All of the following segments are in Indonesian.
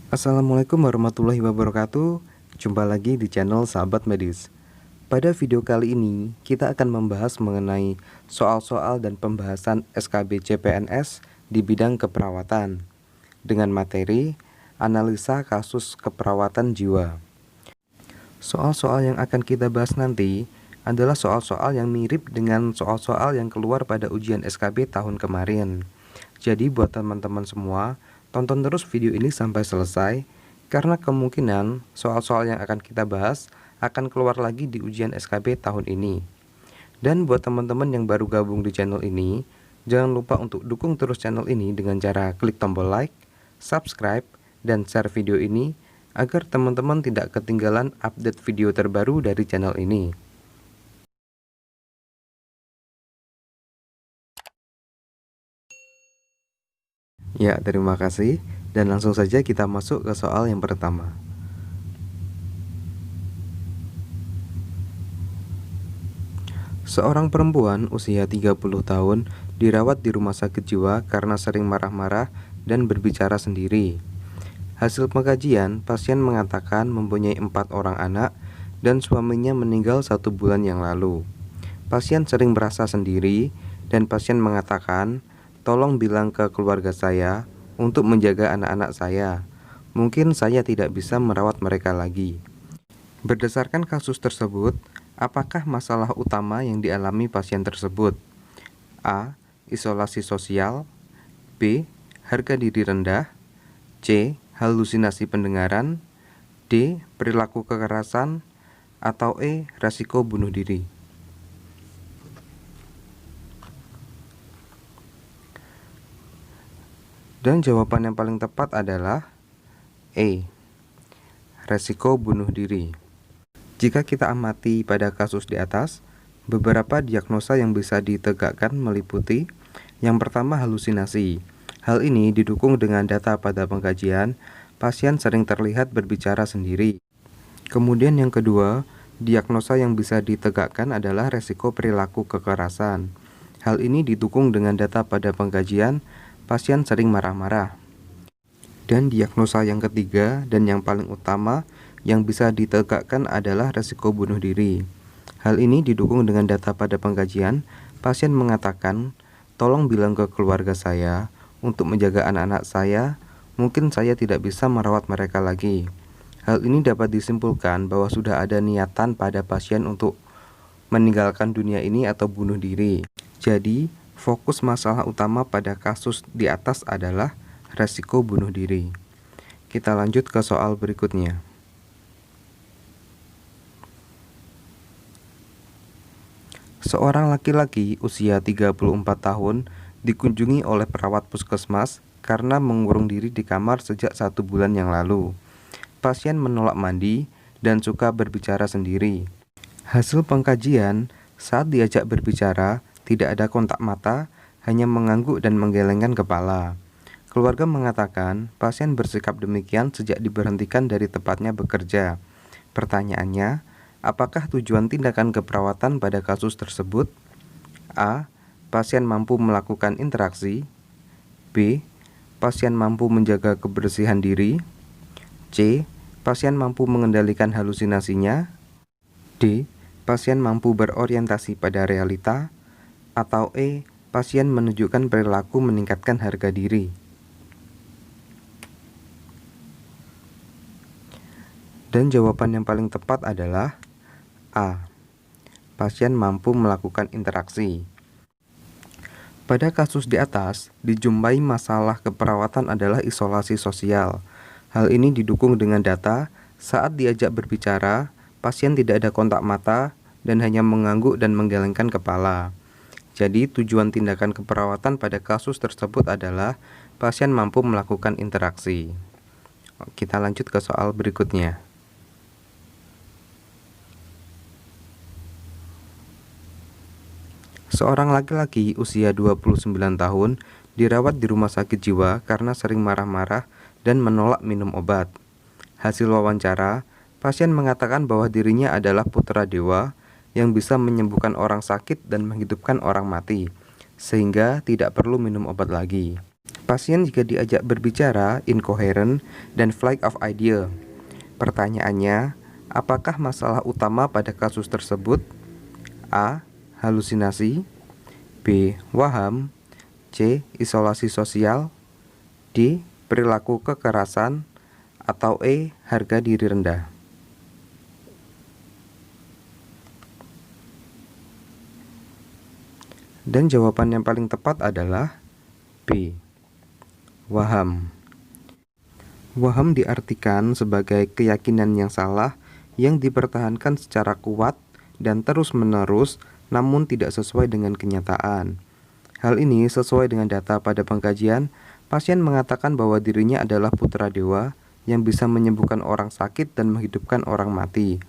Assalamualaikum warahmatullahi wabarakatuh. Jumpa lagi di channel Sahabat Medis. Pada video kali ini kita akan membahas mengenai soal-soal dan pembahasan SKB CPNS di bidang keperawatan dengan materi analisa kasus keperawatan jiwa. Soal-soal yang akan kita bahas nanti adalah soal-soal yang mirip dengan soal-soal yang keluar pada ujian SKB tahun kemarin. Jadi buat teman-teman semua, tonton terus video ini sampai selesai, karena kemungkinan soal-soal yang akan kita bahas akan keluar lagi di ujian SKB tahun ini. Dan buat teman-teman yang baru gabung di channel ini, jangan lupa untuk dukung terus channel ini dengan cara klik tombol like, subscribe, dan share video ini agar teman-teman tidak ketinggalan update video terbaru dari channel ini. Ya, terima kasih. Dan langsung saja kita masuk ke soal yang pertama. Seorang perempuan usia 30 tahun dirawat di rumah sakit jiwa karena sering marah-marah dan berbicara sendiri. Hasil pengkajian, pasien mengatakan mempunyai 4 orang anak dan suaminya meninggal 1 bulan yang lalu. Pasien sering merasa sendiri dan pasien mengatakan, "Tolong bilang ke keluarga saya untuk menjaga anak-anak saya. Mungkin saya tidak bisa merawat mereka lagi." Berdasarkan kasus tersebut, apakah masalah utama yang dialami pasien tersebut? A. Isolasi sosial. B. Harga diri rendah. C. Halusinasi pendengaran. D. Perilaku kekerasan. Atau E. Resiko bunuh diri. Dan jawaban yang paling tepat adalah E. Resiko bunuh diri. Jika kita amati pada kasus di atas, beberapa diagnosa yang bisa ditegakkan meliputi: yang pertama, halusinasi. Hal ini didukung dengan data pada pengkajian, pasien sering terlihat berbicara sendiri. Kemudian yang kedua, diagnosa yang bisa ditegakkan adalah resiko perilaku kekerasan. Hal ini didukung dengan data pada pengkajian, pasien sering marah-marah. Dan diagnosa yang ketiga dan yang paling utama yang bisa ditegakkan adalah resiko bunuh diri. Hal ini didukung dengan data pada pengkajian, pasien mengatakan, "Tolong bilang ke keluarga saya untuk menjaga anak-anak saya, mungkin saya tidak bisa merawat mereka lagi." Hal ini dapat disimpulkan bahwa sudah ada niatan pada pasien untuk meninggalkan dunia ini atau bunuh diri. Jadi, fokus masalah utama pada kasus di atas adalah resiko bunuh diri. Kita lanjut ke soal berikutnya. Seorang laki-laki usia 34 tahun dikunjungi oleh perawat puskesmas karena mengurung diri di kamar sejak 1 bulan yang lalu. Pasien menolak mandi dan suka berbicara sendiri. Hasil pengkajian, saat diajak berbicara, tidak ada kontak mata, hanya mengangguk dan menggelengkan kepala. Keluarga mengatakan pasien bersikap demikian sejak diberhentikan dari tempatnya bekerja. Pertanyaannya, apakah tujuan tindakan keperawatan pada kasus tersebut? A. Pasien mampu melakukan interaksi. B. Pasien mampu menjaga kebersihan diri. C. Pasien mampu mengendalikan halusinasinya. D. Pasien mampu berorientasi pada realita. Atau E. Pasien menunjukkan perilaku meningkatkan harga diri. Dan jawaban yang paling tepat adalah A. Pasien mampu melakukan interaksi. Pada kasus di atas, dijumpai masalah keperawatan adalah isolasi sosial. Hal ini didukung dengan data, saat diajak berbicara, pasien tidak ada kontak mata dan hanya mengangguk dan menggelengkan kepala. Jadi, tujuan tindakan keperawatan pada kasus tersebut adalah pasien mampu melakukan interaksi. Kita lanjut ke soal berikutnya. Seorang laki-laki usia 29 tahun dirawat di rumah sakit jiwa karena sering marah-marah dan menolak minum obat. Hasil wawancara, pasien mengatakan bahwa dirinya adalah putra dewa yang bisa menyembuhkan orang sakit dan menghidupkan orang mati, sehingga tidak perlu minum obat lagi. Pasien jika diajak berbicara incoherent dan flight of idea. Pertanyaannya, apakah masalah utama pada kasus tersebut? A. Halusinasi, B. Waham, C. Isolasi sosial, D. Perilaku kekerasan, atau E. Harga diri rendah. Dan jawaban yang paling tepat adalah B. Waham. Waham diartikan sebagai keyakinan yang salah yang dipertahankan secara kuat dan terus-menerus namun tidak sesuai dengan kenyataan. Hal ini sesuai dengan data pada pengkajian, pasien mengatakan bahwa dirinya adalah putra dewa yang bisa menyembuhkan orang sakit dan menghidupkan orang mati.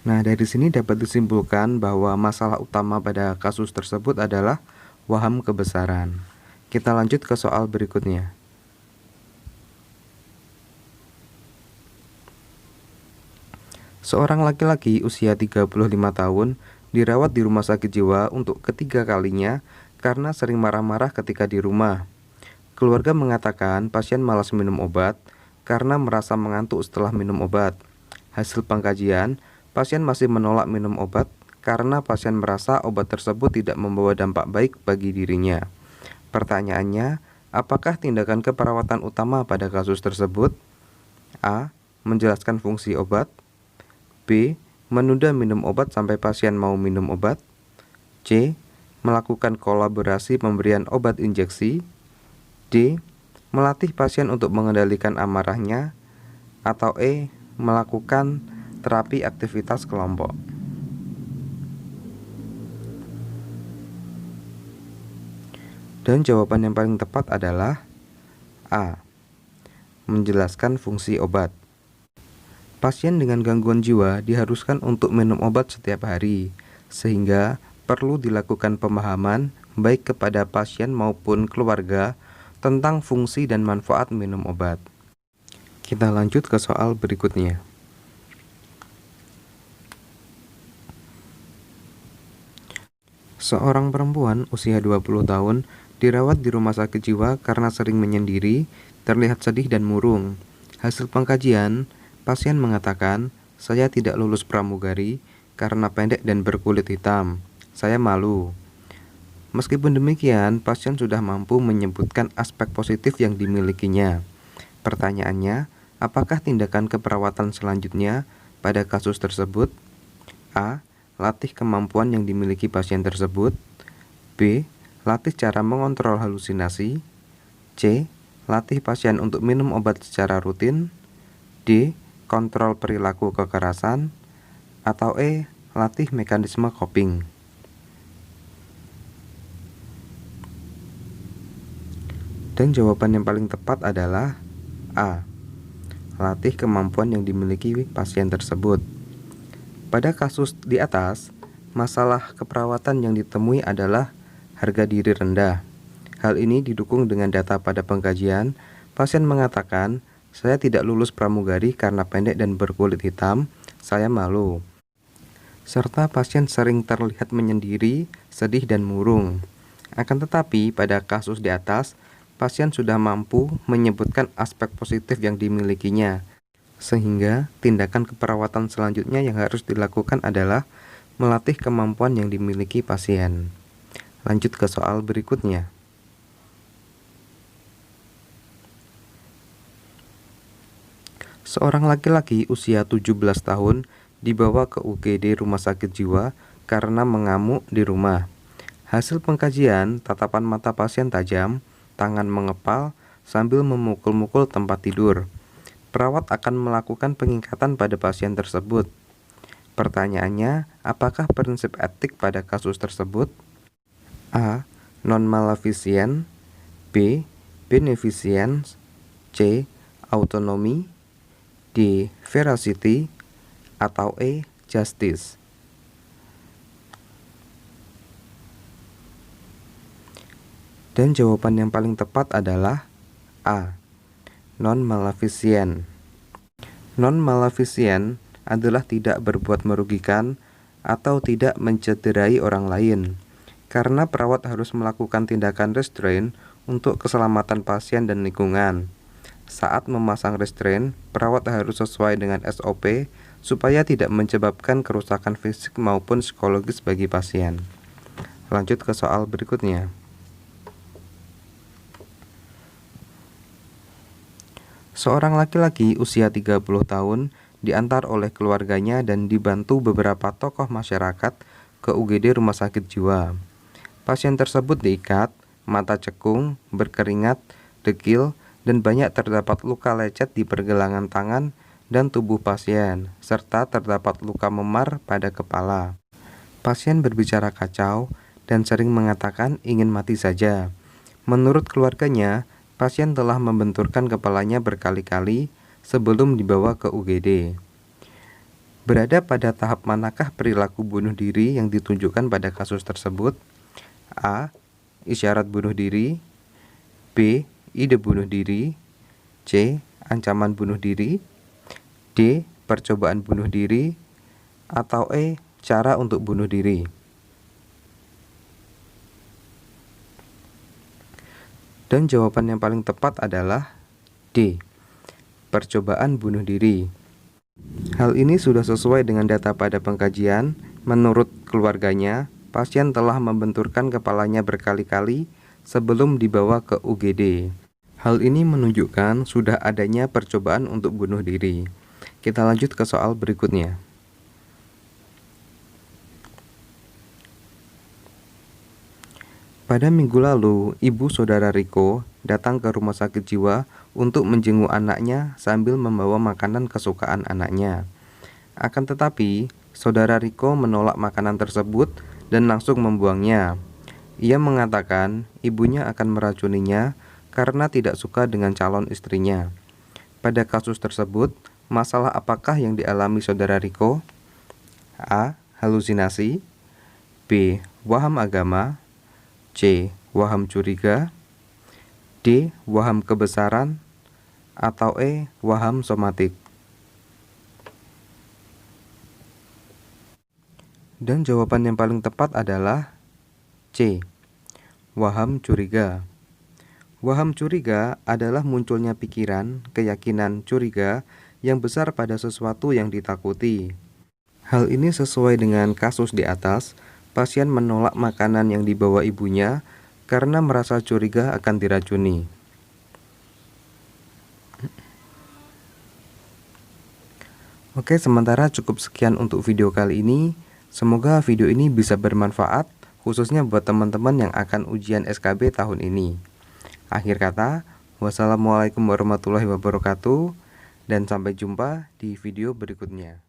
Nah, dari sini dapat disimpulkan bahwa masalah utama pada kasus tersebut adalah waham kebesaran. Kita lanjut ke soal berikutnya. Seorang laki-laki usia 35 tahun dirawat di rumah sakit jiwa untuk ketiga kalinya karena sering marah-marah ketika di rumah. Keluarga mengatakan pasien malas minum obat karena merasa mengantuk setelah minum obat. Hasil pengkajian, pasien masih menolak minum obat karena pasien merasa obat tersebut tidak membawa dampak baik bagi dirinya. Pertanyaannya, apakah tindakan keperawatan utama pada kasus tersebut? A. Menjelaskan fungsi obat, B. Menunda minum obat sampai pasien mau minum obat, C. Melakukan kolaborasi pemberian obat injeksi, D. Melatih pasien untuk mengendalikan amarahnya, atau E. Melakukan terapi aktivitas kelompok. Dan jawaban yang paling tepat adalah A. Menjelaskan fungsi obat. Pasien dengan gangguan jiwa diharuskan untuk minum obat setiap hari, sehingga perlu dilakukan pemahaman baik kepada pasien maupun keluarga tentang fungsi dan manfaat minum obat. Kita lanjut ke soal berikutnya. Seorang perempuan usia 20 tahun dirawat di rumah sakit jiwa karena sering menyendiri, terlihat sedih dan murung. Hasil pengkajian, pasien mengatakan, "Saya tidak lulus pramugari karena pendek dan berkulit hitam. Saya malu." Meskipun demikian, pasien sudah mampu menyebutkan aspek positif yang dimilikinya. Pertanyaannya, apakah tindakan keperawatan selanjutnya pada kasus tersebut? A. Latih kemampuan yang dimiliki pasien tersebut. B. Latih cara mengontrol halusinasi. C. Latih pasien untuk minum obat secara rutin. D. Kontrol perilaku kekerasan, atau E. Latih mekanisme coping. Dan jawaban yang paling tepat adalah A. Latih kemampuan yang dimiliki pasien tersebut. Pada kasus di atas, masalah keperawatan yang ditemui adalah harga diri rendah. Hal ini didukung dengan data pada pengkajian. Pasien mengatakan, "Saya tidak lulus pramugari karena pendek dan berkulit hitam, saya malu." Serta pasien sering terlihat menyendiri, sedih dan murung. Akan tetapi pada kasus di atas, pasien sudah mampu menyebutkan aspek positif yang dimilikinya. Sehingga tindakan keperawatan selanjutnya yang harus dilakukan adalah melatih kemampuan yang dimiliki pasien. Lanjut ke soal berikutnya. Seorang laki-laki usia 17 tahun dibawa ke UGD rumah sakit jiwa karena mengamuk di rumah. Hasil pengkajian, tatapan mata pasien tajam, tangan mengepal, sambil memukul-mukul tempat tidur. Perawat akan melakukan pengingkatan pada pasien tersebut. Pertanyaannya, apakah prinsip etik pada kasus tersebut? A. Non-maleficient, B. Beneficence, C. Autonomy, D. Veracity, atau E. Justice. Dan jawaban yang paling tepat adalah A. Non-maleficent. Non-maleficent adalah tidak berbuat merugikan atau tidak mencederai orang lain. Karena perawat harus melakukan tindakan restraint untuk keselamatan pasien dan lingkungan. Saat memasang restrain, perawat harus sesuai dengan SOP supaya tidak menyebabkan kerusakan fisik maupun psikologis bagi pasien. Lanjut ke soal berikutnya. Seorang laki-laki usia 30 tahun diantar oleh keluarganya dan dibantu beberapa tokoh masyarakat ke UGD Rumah Sakit Jiwa. Pasien tersebut diikat, mata cekung, berkeringat, dekil, dan banyak terdapat luka lecet di pergelangan tangan dan tubuh pasien, serta terdapat luka memar pada kepala. Pasien berbicara kacau dan sering mengatakan ingin mati saja. Menurut keluarganya, pasien telah membenturkan kepalanya berkali-kali sebelum dibawa ke UGD. Berada pada tahap manakah perilaku bunuh diri yang ditunjukkan pada kasus tersebut? A. Isyarat bunuh diri. B. Ide bunuh diri. C. Ancaman bunuh diri. D. Percobaan bunuh diri. Atau E. Cara untuk bunuh diri. Dan jawaban yang paling tepat adalah D. Percobaan bunuh diri. Hal ini sudah sesuai dengan data pada pengkajian. Menurut keluarganya, pasien telah membenturkan kepalanya berkali-kali sebelum dibawa ke UGD. Hal ini menunjukkan sudah adanya percobaan untuk bunuh diri. Kita lanjut ke soal berikutnya. Pada minggu lalu, ibu saudara Riko datang ke rumah sakit jiwa untuk menjenguk anaknya sambil membawa makanan kesukaan anaknya. Akan tetapi, saudara Riko menolak makanan tersebut dan langsung membuangnya. Ia mengatakan ibunya akan meracuninya karena tidak suka dengan calon istrinya. Pada kasus tersebut, masalah apakah yang dialami saudara Riko? A. Halusinasi. B. Waham agama. C. Waham curiga. D. Waham kebesaran. Atau E. Waham somatik. Dan jawaban yang paling tepat adalah C. Waham curiga. Waham curiga adalah munculnya pikiran, keyakinan, curiga yang besar pada sesuatu yang ditakuti. Hal ini sesuai dengan kasus di atas. Pasien menolak makanan yang dibawa ibunya karena merasa curiga akan diracuni. Oke, sementara cukup sekian untuk video kali ini. Semoga video ini bisa bermanfaat, khususnya buat teman-teman yang akan ujian SKB tahun ini. Akhir kata, wassalamualaikum warahmatullahi wabarakatuh, dan sampai jumpa di video berikutnya.